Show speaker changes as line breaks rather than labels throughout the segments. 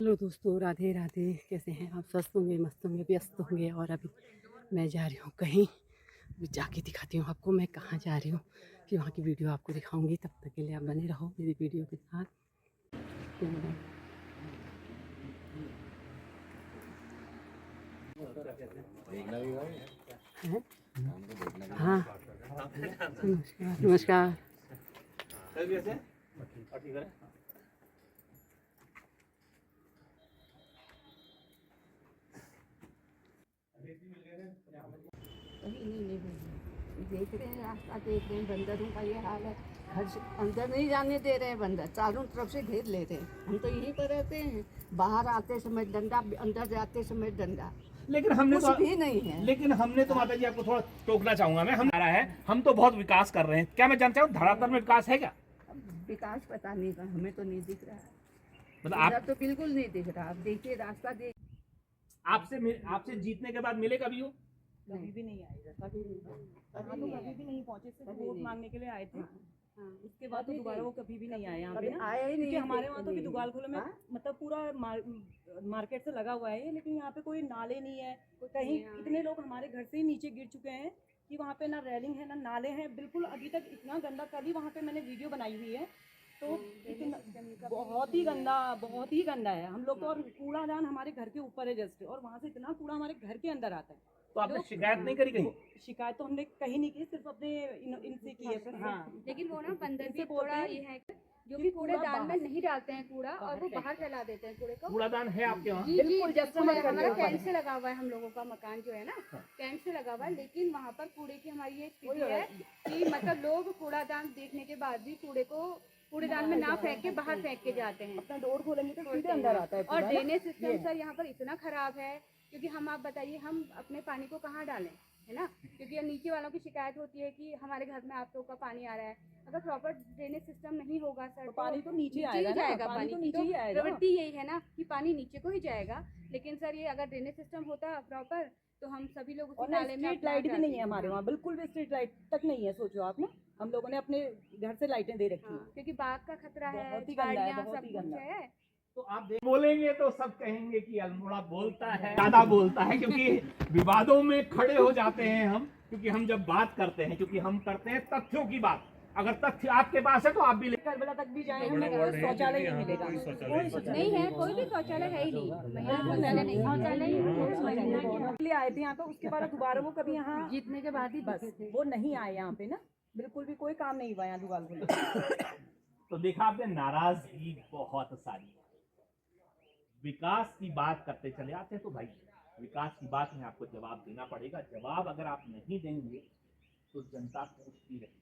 Hello दोस्तों, राधे राधे। कैसे हैं आप? स्वस्थ होंगे, मस्त होंगे, व्यस्त होंगे। और अभी मैं जा रही हूँ कहीं, जाके दिखाती हूँ आपको मैं कहाँ जा रही हूँ, कि वहाँ की वीडियो आपको दिखाऊंगी। तब तक के लिए आप बने रहो मेरी वीडियो के साथ। हैं? हाँ, नमस्कार नमस्कार। देख रहे हैं, रास्ता देख रहे हैं, बंदरों का ये हाल है। घर से अंदर नहीं जाने दे रहे हैं, बंदर चारों तरफ से घेर ले रहे हैं। हम तो यहीं पर रहते हैं, बाहर आते समय डंडा, अंदर जाते समय डंडा।
लेकिन हमने
कुछ
तो
भी नहीं है।
लेकिन हमने तो माता जी आपको थोड़ा टोकना चाहूंगा मैं, हम आ रहा है, हम तो बहुत विकास कर रहे हैं। क्या मैं जानता हूँ धरातल में विकास है क्या?
अब विकास पता नहीं का, हमें तो नहीं दिख रहा है।
मतलब
इधर
आप
तो बिल्कुल नहीं दिख रहा। आप देखिए रास्ता देख।
आपसे जीतने के बाद मिले कभी हो?
कभी भी नहीं आएगा,
कभी नहीं,
कभी भी नहीं पहुंचे, सिर्फ
कभी
वोट
नहीं।
मांगने के लिए आए थे।
हाँ,
उसके बाद तो दोबारा वो कभी भी नहीं आए यहाँ पे
कभी
ना,
आया ही
क्योंकि
नहीं।
हमारे वहाँ तो दुगाल खोले में
हाँ?
मतलब पूरा मार्केट से लगा हुआ है ये, लेकिन यहाँ पे कोई नाले नहीं है। कहीं इतने लोग हमारे घर से ही नीचे गिर चुके हैं कि वहाँ पे ना रेलिंग है ना नाले हैं, बिल्कुल अभी तक इतना गंदा। कभी वहाँ पे मैंने वीडियो बनाई हुई है, तो इतना बहुत ही गंदा है। हम लोग तो, और कूड़ादान हमारे घर के ऊपर है जस्ट, और वहाँ से इतना कूड़ा हमारे घर के अंदर आता है।
तो आपने शिकायत नहीं करी कहीं?
शिकायत तो हमने कहीं नहीं की, सिर्फ अपने इनसे की है। हाँ,
लेकिन वो ना बंदर भी थोड़ा ये है जो कि कूड़ेदान में नहीं डालते हैं कूड़ा, और वो बाहर फैला देते हैं कूड़े को।
कूड़ादान है आपके वहाँ?
जी जी,
बिल्कुल, जैसे
बिल्कुल है।
हमारे
हमारा
घर के
कैंट से लगा हुआ है, हम लोगों का मकान जो है ना कैंट से लगा हुआ है, लेकिन वहाँ पर कूड़े की हमारी ये स्थिति है कि मतलब लोग कूड़ादान देखने के बाद भी कूड़े को कूड़ेदान में ना फेंक के बाहर फेंक के जाते हैं।
अपना डोर खोलेंगे तो सीधे अंदर आता है
और
कूड़ा ना।
ड्रेनेज सिस्टम सर यहाँ पर इतना खराब है, क्योंकि हम, आप बताइए, हम अपने पानी को कहाँ डालें, है ना? क्योंकि अब नीचे वालों की शिकायत होती है कि हमारे घर में आप लोग का पानी आ रहा है। अगर प्रॉपर ड्रेनेज सिस्टम नहीं होगा सर,
तो पानी तो नीचे
ही
आएगा ना,
जाएगा।
पानी
पानी
तो
की
नीचे
तो
ही आएगा।
प्रवृत्ति यही है ना कि पानी नीचे को ही जाएगा। लेकिन सर ये अगर ड्रेनेज सिस्टम होता प्रॉपर, तो हम सभी लोग उसी
और ना
नाले में
स्ट्रीट लाइट भी नहीं है हमारे वहाँ, बिल्कुल भी स्ट्रीट लाइट तक नहीं है। सोचो आप ना, हम लोगों ने अपने घर से लाइटें दे रखी हैं।
क्योंकि बाघ का खतरा है,
बहुत ही गंदा है,
झाड़ियाँ,
बहुत
सब
ही
कुछ
गंदा।
है।
तो आप बोलेंगे तो सब कहेंगे कि अल्मोड़ा बोलता है, ज्यादा बोलता है, क्योंकि विवादों में खड़े हो जाते हैं हम। क्योंकि हम जब बात करते हैं, क्योंकि हम करते हैं तथ्यों की बात। अगर तथ्य आपके पास है तो आप भी ले।
करबला तक भी जाए हमें कोई शौचालय नहीं मिलेगा, कोई शौचालय
नहीं है, कोई भी शौचालय है ही नहीं। शौचालय नहीं, शौचालय
लिए आए थे यहाँ पे। उसके बाद दोबारा वो कभी यहाँ
जीतने के बाद ही
बस वो नहीं आए यहाँ पे ना, बिल्कुल भी कोई काम नहीं हुआ यहाँ दुगाल खोले।
तो देखा आपने, नाराजगी बहुत सारी है। विकास की बात करते चले आते हैं, तो भाई विकास की बात में आपको जवाब देना पड़ेगा। जवाब अगर आप नहीं देंगे तो जनता पूछती रहेगी।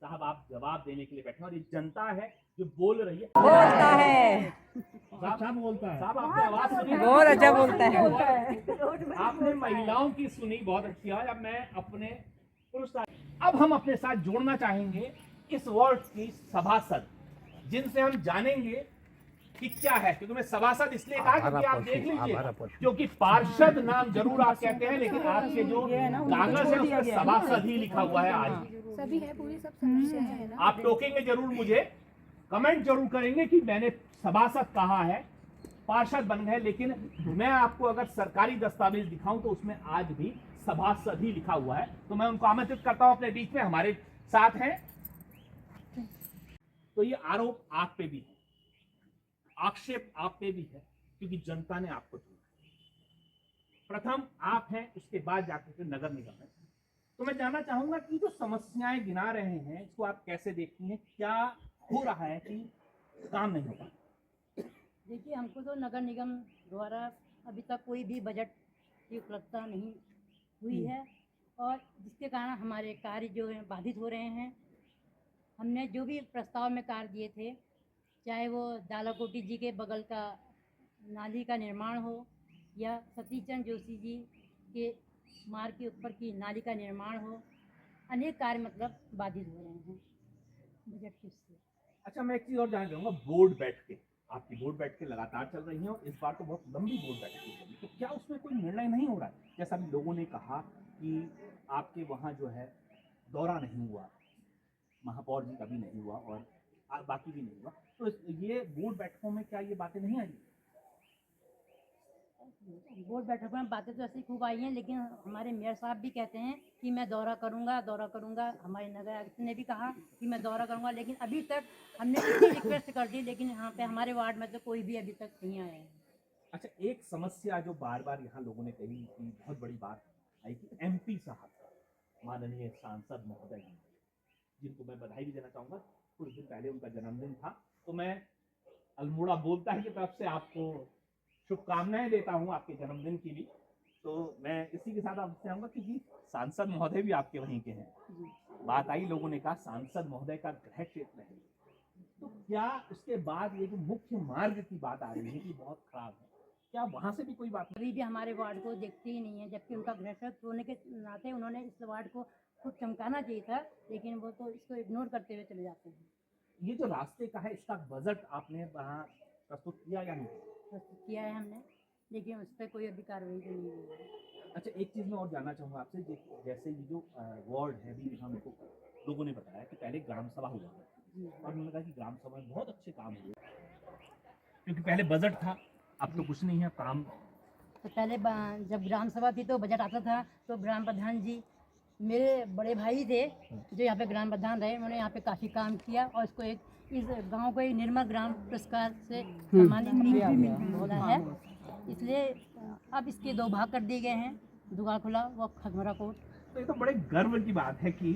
साहब आप जवाब देने के लिए बैठे, और ये जनता है जो बोल रही है,
बोलता है,
साहब बोलता है। साहब आपने आवाज सुनी,
बहुत अच्छा बोलता है।
आपने महिलाओं की सुनी, बहुत अच्छी है। अब मैं अपने पुरुष, अब हम अपने साथ जोड़ना चाहेंगे इस वार्ड की सभासद, जिनसे हम जानेंगे कि क्या है। क्योंकि मैं सभासद इसलिए कहा क्योंकि आप देख लीजिए, क्योंकि पार्षद नाम जरूर आप कहते हैं, लेकिन आपके जो कागज है उसमें सभासद ही लिखा हुआ है। आज
सभी है, पूरी सब समस्या है ना।
आप टोकेंगे जरूर, मुझे कमेंट जरूर करेंगे कि मैंने सभासद कहा है, पार्षद बन गए। लेकिन मैं आपको अगर सरकारी दस्तावेज दिखाऊं तो उसमें आज भी सभासद ही लिखा हुआ है। तो मैं उनको आमंत्रित करता हूं अपने बीच में, हमारे साथ हैं। तो ये आरोप आप पे भी है, आक्षेप आप पे भी है, क्योंकि जनता ने आपको चुना। प्रथम आप हैं, उसके बाद जाकर के नगर निगम है। तो मैं जानना चाहूंगा कि जो समस्याएं गिना रहे हैं, इसको आप कैसे देखती हैं? क्या हो रहा है कि काम नहीं हो पा?
देखिए, हमको तो नगर निगम द्वारा अभी तक कोई भी बजट की उपलब्धता नहीं हुई है, और जिसके कारण हमारे कार्य जो हैं बाधित हो रहे हैं। हमने जो भी प्रस्ताव में कार्य दिए थे, चाहे वो दालाकोटी जी के बगल का नाली का निर्माण हो, या सतीश चंद्र जोशी जी के मार्ग के ऊपर की नाली का निर्माण हो, अनेक कार्य मतलब बाधित हो रहे हैं बजट की उससे।
अच्छा, मैं एक चीज और जानना चाहूंगा। बोर्ड बैठकें, आपकी बोर्ड बैठकें लगातार चल रही हैं, और इस बार तो बहुत लंबी बोर्ड बैठकें चली, तो क्या उसमें कोई निर्णय नहीं हो रहा है? जैसा भी लोगों ने कहा कि आपके वहाँ जो है दौरा नहीं हुआ, महापौर जी का भी नहीं हुआ, और बाकी भी नहीं हुआ, तो ये बोर्ड बैठकों में क्या ये बातें नहीं आई?
बोर्ड बैठकों में बातें तो ऐसी खूब आई हैं, लेकिन हमारे मेयर साहब भी कहते हैं कि मैं दौरा करूंगा। हमारे नगर आयुक्त ने भी कहा कि मैं दौरा करूंगा, लेकिन अभी तक हमने इतनी रिक्वेस्ट कर दी, लेकिन यहाँ पे हमारे वार्ड में तो कोई भी अभी तक नहीं आया है।
अच्छा, एक समस्या जो बार बार यहाँ लोगों ने कही कि बहुत बड़ी बात आई कि एमपी साहब, माननीय सांसद महोदय, जिनको मैं बधाई भी देना चाहूँगा, कुछ दिन पहले उनका जन्मदिन था, तो मैं अल्मोड़ा बोलता है की तरफ से आपको शुभकामनाएं देता हूँ आपके जन्मदिन की भी। तो मैं इसी के साथ आपसे आऊँगा क्योंकि सांसद महोदय भी आपके वहीं के हैं। बात आई, लोगों ने कहा सांसद महोदय का गृह क्षेत्र है, तो क्या उसके बाद ये जो मुख्य मार्ग की बात आ रही है कि बहुत खराब है, क्या वहाँ से भी कोई बात
अभी भी हमारे वार्ड को देखते ही नहीं है, जबकि उनका गृह क्षेत्र होने के नाते उन्होंने इस वार्ड को खुद चमकाना चाहिए था, लेकिन वो तो इसको इग्नोर करते हुए चले जाते हैं।
ये जो रास्ते का है, इसका बजट आपने वहाँ प्रस्तुत किया या नहीं?
प्रस्तुत किया है हमने, लेकिन उस पर कोई अभी कार्रवाई तो नहीं हुई है।
अच्छा, एक चीज़ मैं और जानना चाहूँगा आपसे, जैसे ये जो वार्ड है, भी हमको लोगों ने बताया कि पहले ग्राम सभा हुआ और उन्होंने कहा कि ग्राम सभा में बहुत अच्छे काम हुए, क्योंकि पहले बजट था, अब तो कुछ नहीं है काम।
तो पहले जब ग्राम सभा थी तो बजट आता था, तो ग्राम प्रधान जी मेरे बड़े भाई थे जो यहाँ पे ग्राम प्रधान रहे, उन्होंने यहाँ पे काफ़ी काम किया और इसको इस गांव को एक निर्मल ग्राम पुरस्कार से सम्मानित बोला है। इसलिए अब इसके 2 भाग कर दिए गए हैं, दुगा खुला व खगमरा कोट।
तो ये तो बड़े गर्व की बात है कि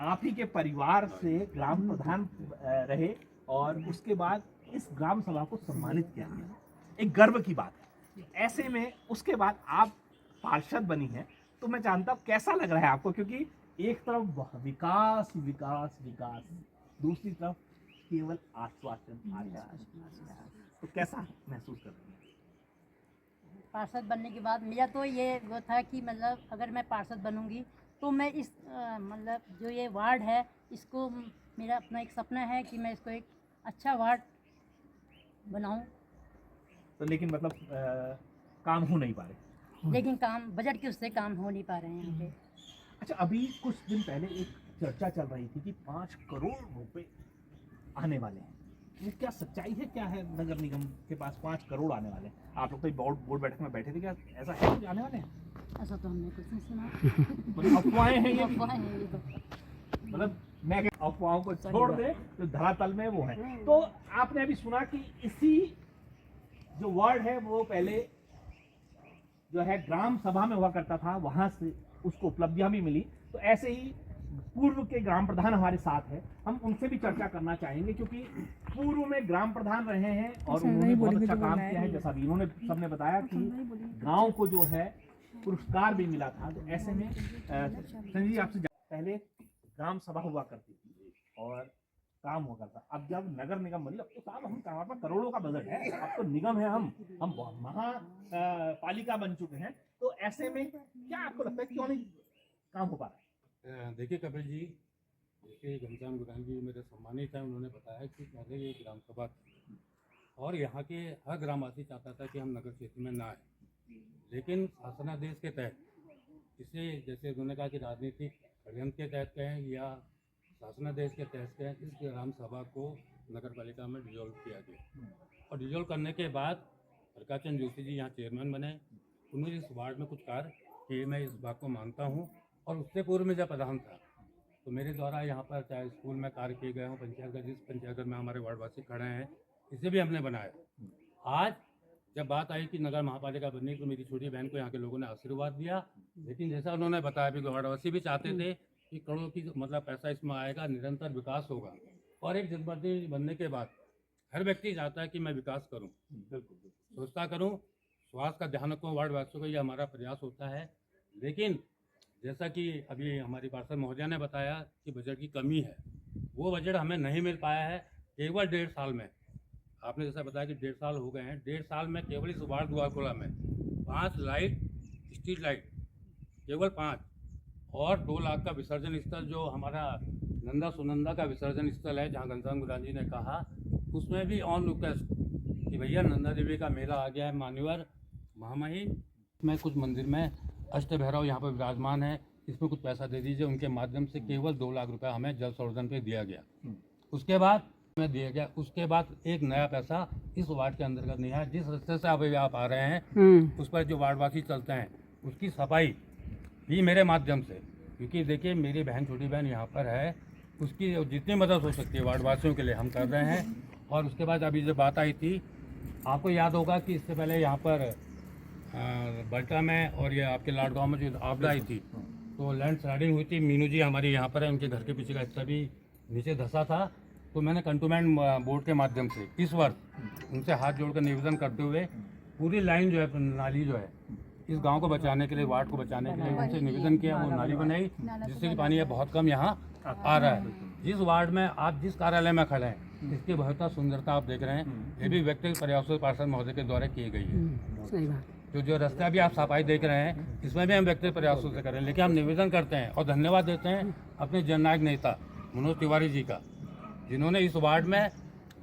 आप ही के परिवार से ग्राम प्रधान रहे और उसके बाद इस ग्राम सभा को सम्मानित किया गया, एक गर्व की बात है। ऐसे में उसके बाद आप पार्षद बनी हैं, तो मैं जानता हूँ कैसा लग रहा है आपको, क्योंकि एक तरफ विकास विकास विकास, दूसरी तरफ केवल आश्वासन। तो कैसा महसूस कर रही हैं?
पार्षद बनने के बाद मेरा तो ये वो था कि मतलब अगर मैं पार्षद बनूंगी तो मैं इस मतलब जो ये वार्ड है, इसको मेरा अपना एक सपना है कि मैं इसको एक अच्छा वार्ड बनाऊं।
तो लेकिन मतलब काम हो नहीं पा रहे,
लेकिन काम बजट के उससे काम हो नहीं पा रहे हैं यहाँ पे।
अच्छा, अभी कुछ दिन पहले एक चर्चा चल रही थी कि 5 करोड़ रुपए आने वाले हैं, ये क्या सच्चाई है, क्या है? नगर निगम के पास 5 करोड़ आने वाले हैं। आप लोग तो बोर्ड बैठक में बैठे थे, क्या ऐसा है कुछ आने वाले हैं?
ऐसा तो हमने कुछ नहीं सुना।
मतलब अफवाहें हैं ये?
अफवाहें हैं ये तो।
मतलब मैं अफवाहों को छोड़ दे तो धरातल में वो है। तो आपने अभी सुना कि इसी जो वार्ड है वो पहले जो है ग्राम सभा में हुआ करता था, वहां से उसको उपलब्धियां भी मिली। तो ऐसे ही पूर्व के ग्राम प्रधान हमारे साथ है, हम उनसे भी चर्चा करना चाहेंगे, क्योंकि पूर्व में ग्राम प्रधान रहे हैं और उन्होंने बहुत अच्छा काम किया है, जैसा भी इन्होंने सबने बताया कि गांव को जो है पुरस्कार भी मिला था। तो ऐसे में संजय जी आपसे पहले ग्राम सभा हुआ करती थी और काम हुआ करता, अब जब नगर निगम बनी, अब तो साहब हम हमारे पास करोड़ों का बजट है, अब तो निगम है, हम महापालिका बन चुके हैं। तो ऐसे में क्या आपको लगता है क्यों नहीं काम हो पा रहा है?
देखिए कपिल जी, देखिए घनश्याम गुरान जी मेरे सम्मानित हैं, उन्होंने बताया कि पहले ये ग्राम सभा थी और यहाँ के हर ग्रामवासी चाहता था कि हम नगर क्षेत्र में ना आए, लेकिन शासनादेश के तहत इसे, जैसे उन्होंने कहा कि राजनीतिक षड्यंत्र के तहत कहें या शासनादेश के तहत कहें, इस ग्राम सभा को नगर पालिका में डिजोल्व किया गया और डिजोल्व करने के बाद प्रकाश चंद्र जोशी जी यहाँ चेयरमैन बने। उन्होंने इस वार्ड में कुछ कार्य किए, मैं इस बात को मानता हूँ। और उससे पूर्व में जब प्रधान था तो मेरे द्वारा यहाँ पर चाहे स्कूल में कार्य किए गए हों, पंचायत जिस पंचायत में हमारे वार्डवासी खड़े हैं, इसे भी हमने बनाया। आज जब बात आई कि नगर महापालिका बनने तो मेरी छोटी बहन को यहाँ के लोगों ने आशीर्वाद दिया, लेकिन जैसा उन्होंने बताया भी वार्डवासी भी चाहते थे कि करोड़ों की मतलब पैसा इसमें आएगा, निरंतर विकास होगा। और एक जनप्रतिनिधि बनने के बाद हर व्यक्ति चाहता है कि मैं विकास करूँ, सोचता करूँ, स्वास्थ्य का ध्यान रखूँ वार्डवासियों को, ये हमारा प्रयास होता है। लेकिन जैसा कि अभी हमारी पार्षद महोदया ने बताया कि बजट की कमी है, वो बजट हमें नहीं मिल पाया है। केवल 1.5 साल में, आपने जैसा बताया कि 1.5 साल हो गए हैं, 1.5 साल में केवल इस वार्ड दुआरकोला में 5 लाइट, स्ट्रीट लाइट केवल 5, और 2 लाख का विसर्जन स्थल, जो हमारा नंदा सुनंदा का विसर्जन स्थल है जहाँ घनश्याम गुरान जी ने कहा, उसमें भी ऑन रिक्वेस्ट कि भैया नंदा देवी का मेला आ गया है, मान्यवर महामहिम में कुछ मंदिर में अष्ट भैरव यहाँ पर विराजमान है, इसमें कुछ पैसा दे दीजिए। उनके माध्यम से केवल 2 लाख रुपया हमें जल संवर्धन पे दिया गया। उसके बाद में दिया गया, उसके बाद एक नया पैसा इस वार्ड के अंतर्गत नहीं है। जिस रास्ते से अभी आप आ रहे हैं उस पर जो वार्डवासी चलते हैं उसकी सफाई भी मेरे माध्यम से, क्योंकि देखिए मेरी बहन, छोटी बहन यहाँ पर है, उसकी जितनी मदद हो सकती है वार्डवासियों के लिए हम कर रहे हैं। और उसके बाद अभी जो बात आई थी, आपको याद होगा कि इससे पहले यहाँ पर बल्टा में और ये आपके लाडगांव में जो आपदा आई थी, तो लैंड स्लाइडिंग हुई थी। मीनू जी हमारी यहाँ पर है, उनके घर के पीछे का हिस्सा भी नीचे धंसा था। तो मैंने कंटोनमेंट बोर्ड के माध्यम से इस वर्ष उनसे हाथ जोड़कर निवेदन करते हुए पूरी लाइन जो है, नाली जो है, इस गांव को बचाने के लिए, वार्ड को बचाने के लिए उनसे निवेदन किया, वो नाली बनाई, जिससे कि पानी बहुत कम यहाँ आ रहा है। जिस वार्ड में आप जिस कार्यालय में खड़े हैं, इसकी बहुत सुंदरता आप देख रहे हैं, ये भी व्यक्तिगत प्रयासों पार्षद महोदय के द्वारा की गई है।
सही बात।
जो रास्ता भी आप सफाई देख रहे हैं, इसमें भी हम व्यक्तिगत प्रयासों से करें, लेकिन हम निवेदन करते हैं और धन्यवाद देते हैं अपने जननायक नेता मनोज तिवारी जी का, जिन्होंने इस वार्ड में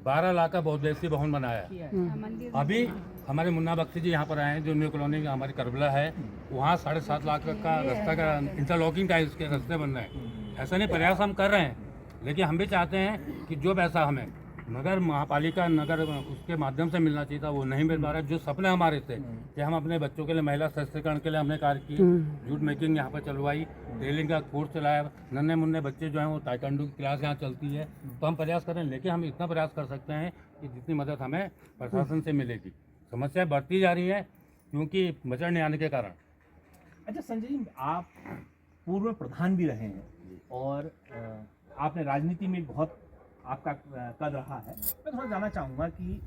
12 लाख का बहुउद्देशीय भवन बनाया है। अभी हमारे मुन्ना बख्शी जी यहाँ पर आए हैं, जो न्यू कॉलोनी का हमारी करबला है, वहाँ 7.5 लाख का रास्ता का इंटरलॉकिंग का इसके रास्ते बन रहे हैं। ऐसा नहीं, प्रयास हम कर रहे हैं, लेकिन हम भी चाहते हैं कि जो पैसा हमें नगर महापालिका नगर उसके माध्यम से मिलना चाहिए था, वो नहीं मिल पा रहा है। जो सपने हमारे थे कि हम अपने बच्चों के लिए महिला सशक्तिकरण के लिए हमने कार्य किए, जूट मेकिंग यहाँ पर चलवाई, टेलरिंग का कोर्स चलाया, नन्हे मुन्ने बच्चे जो हैं वो ताइक्वांडो की क्लास यहाँ चलती है। तो हम प्रयास करें, लेकिन हम इतना प्रयास कर सकते हैं कि जितनी मदद हमें प्रशासन से मिलेगी। समस्याएं बढ़ती जा रही हैं क्योंकि बजट नहीं आने के कारण।
अच्छा संजय जी, आप पूर्व में प्रधान भी रहे हैं और आपने राजनीति में बहुत आपका कद रहा है। मैं थोड़ा जानना चाहूँगा कि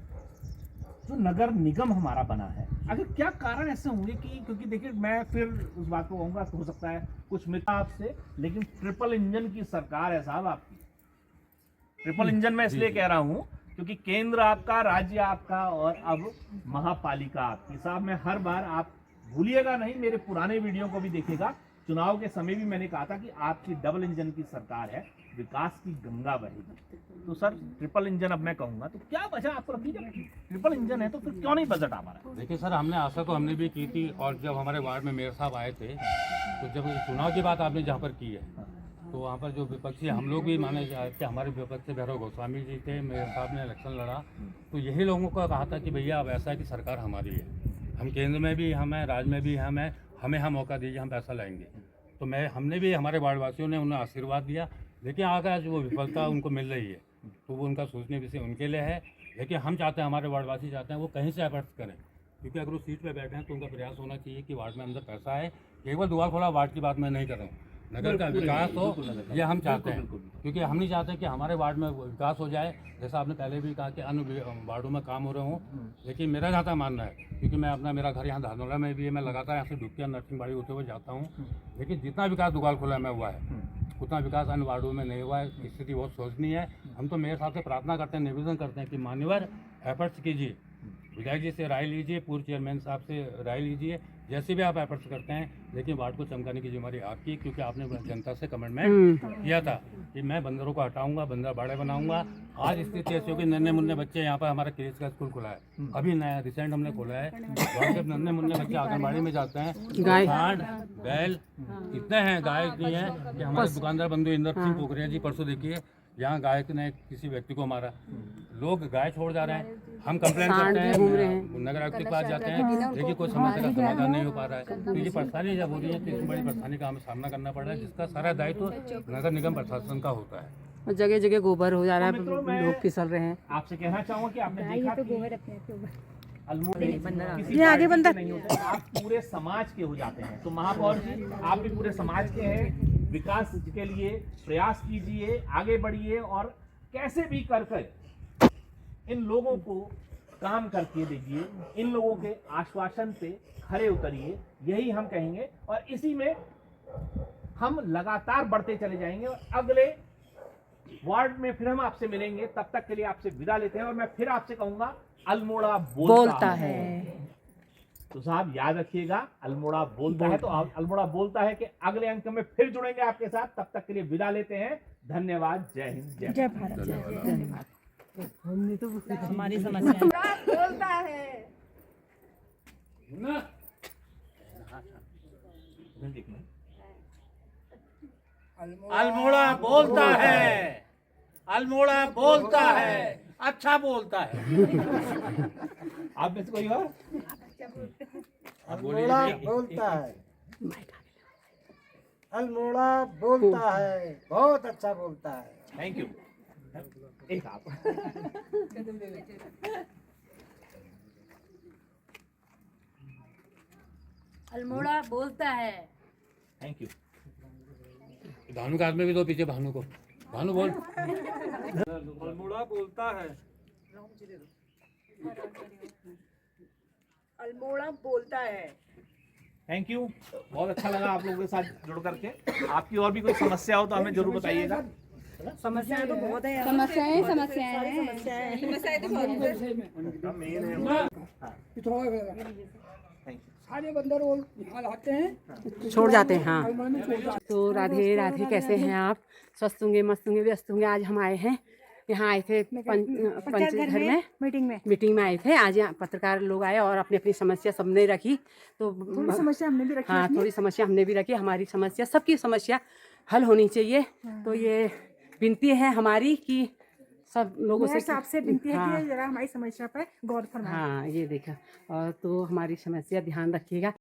जो नगर निगम हमारा बना है, आखिर क्या कारण ऐसे होंगे कि, क्योंकि देखिए मैं फिर उस बात को कहूँगा, हो सकता है कुछ मिला आपसे, लेकिन ट्रिपल इंजन की सरकार है साहब आपकी। ट्रिपल इंजन मैं इसलिए कह रहा हूँ क्योंकि केंद्र आपका, राज्य आपका और अब महापालिका आपकी। साहब मैं हर बार, आप भूलिएगा नहीं, मेरे पुराने वीडियो को भी देखिएगा, चुनाव के समय भी मैंने कहा था कि आपकी डबल इंजन की सरकार है, विकास की गंगा बहेगी। तो सर ट्रिपल इंजन अब मैं कहूँगा, तो क्या वजह आपको लगती है, जब ट्रिपल इंजन है तो फिर क्यों नहीं बजट आ पा रहा है?
देखिए सर, हमने आशा तो हमने भी की थी, और जब हमारे वार्ड में मेयर साहब आए थे, तो जब चुनाव की बात आपने जहाँ पर की है, तो वहाँ पर जो विपक्षी हम लोग भी माने कि हमारे विपक्षी भैरव गोस्वामी जी थे, मेयर साहब ने इलेक्शन लड़ा, तो यही लोगों को कहा था कि भैया अब ऐसा है कि सरकार हमारी है, हम केंद्र में भी हम हैं, राज्य में भी हम हैं, हमें हम मौका दीजिए, हम पैसा लाएंगे। तो हमने भी, हमारे वार्डवासियों ने उन्हें आशीर्वाद दिया, लेकिन आगे जो विफलता उनको मिल रही है तो वो उनका सोचने विषय उनके लिए है। लेकिन हम चाहते हैं, हमारे वार्डवासी चाहते हैं वो कहीं से एफर्ट्स करें, क्योंकि अगर वो सीट पे बैठे हैं तो उनका प्रयास होना चाहिए कि वार्ड में अंदर पैसा है। केवल दुआ खोला वार्ड की बात मैं नहीं कर रहा हूँ, नगर का विकास हो, ये हम चाहते हैं, क्योंकि हम नहीं चाहते कि हमारे वार्ड में विकास हो जाए, जैसा आपने पहले भी कहा कि अन्य वार्डों में काम हो रहे हों। लेकिन मेरा जहाँ तक मानना है, क्योंकि मैं मेरा घर यहाँ धानोला में भी है, मैं लगातार यहाँ से डुबकिया नरसिंहबाड़ी होते हुए जाता हूँ, लेकिन जितना विकास दुगाल खोला में हुआ है उतना विकास अन्य वार्डों में नहीं हुआ है। स्थिति बहुत सोचनीय है। हम तो मेयर साहब से प्रार्थना करते हैं, निवेदन करते हैं कि मान्यवर एफर्ट्स कीजिए, विधायक जी से राय लीजिए, पूर्व चेयरमैन साहब से राय लीजिए, जैसे भी आप एफर्ट्स करते हैं, लेकिन वार्ड को चमकाने की जिम्मेदारी आपकी, क्योंकि आपने जनता से कमिटमेंट किया था कि मैं बंदरों को हटाऊंगा, बंदर बाड़े बनाऊंगा। आज स्थिति ऐसी होगी, नन्हे मुन्ने बच्चे, यहाँ पर हमारा क्रिएट का स्कूल खुला है, अभी नया रिसेंट हमने खोला है, वहाँ से नन्हे मुन्ने बच्चे आंगनबाड़ी में जाते हैं, सांड बैल इतने हैं, गाय इतनी है कि हमारे दुकानदार बंधु इंदर सिंह पोखरिया जी, परसों देखिए यहाँ गाय ने किसी व्यक्ति को मारा, लोग गाय छोड़ जा रहे हैं। हम कंप्लेंट करते हैं, नगर आयुक्त के पास जाते हैं, लेकिन कोई समस्या का समाधान नहीं हो पा रहा है। तो ये परेशानी जब हो रही है तो इतनी बड़ी परेशानी का हमें सामना करना पड़ रहा है, जिसका सारा दायित्व नगर निगम प्रशासन का होता है।
और जगह जगह गोबर हो जा रहा है, लोग फिसल रहे हैं।
आपसे कहना चाहूँगा कि आपने देखा
ये आगे बंदा
नहीं होता, आप पूरे समाज के हो जाते हैं। तो महापौर जी, आप भी पूरे समाज के हैं, विकास के लिए प्रयास कीजिए, आगे बढ़िए और कैसे भी कर इन लोगों को काम करके दीजिए, इन लोगों के आश्वासन पे खरे उतरिए, यही हम कहेंगे। और इसी में हम लगातार बढ़ते चले जाएंगे और अगले वार्ड में फिर हम आपसे मिलेंगे। तब तक के लिए आपसे विदा लेते हैं और मैं फिर आपसे कहूंगा, अल्मोड़ा बोलता है। तो साहब याद रखिएगा, अल्मोड़ा बोलता है। तो अल्मोड़ा बोलता है कि अगले अंक में फिर जुड़ेंगे आपके साथ। तब तक के लिए विदा लेते हैं। धन्यवाद। जय हिंद, जय भारत।
हमने तो
हमारी समस्या
बोलता है।
अल्मोड़ा बोलता है।
अल्मोड़ा बोलता है, अच्छा बोलता है।
आप में से कोई और?
आप बोलिए
अल्मोड़ा
जी।
बोलता है, अल्मोड़ा बोलता है, बहुत अच्छा बोलता है।
Thank you. एक आप।
अल्मोड़ा बोलता है।
Thank you.
भानु का हाथ में भी दो पीछे भानु को। भानु बोल।
अल्मोड़ा बोलता है,
अल्मोड़ा बोलता है।
Thank you. बहुत अच्छा लगा आप लोगों के साथ जुड़ करके। आपकी और भी कोई समस्या हो तो हमें जरूर बताइएगा।
समस्याएं तो बहुत है,
समस्याएं समस्याएं
समस्याएं तो बहुत है।
सारे बंदर वो यहाँ आते हैं,
छोड़ जाते हैं। हाँ, तो राधे राधे, कैसे हैं आप? स्वस्थ होंगे, मस्त होंगे, व्यस्त होंगे। आज हम आए हैं, यहाँ आए थे पंचघर में मीटिंग में आए थे। आज यहाँ पत्रकार लोग आए और अपनी अपनी समस्या सबने रखी। तो
समस्या हमने भी रखी।
हाँ, थोड़ी समस्या हमने भी रखी। हमारी समस्या, सबकी समस्या हल होनी चाहिए। तो ये विनती है हमारी कि सब लोगों से
आपसे विनती है
हाँ,
कि जरा हमारी समस्या पर गौर फरमाएं।
हाँ, ये देखा। और तो हमारी समस्या ध्यान रखिएगा।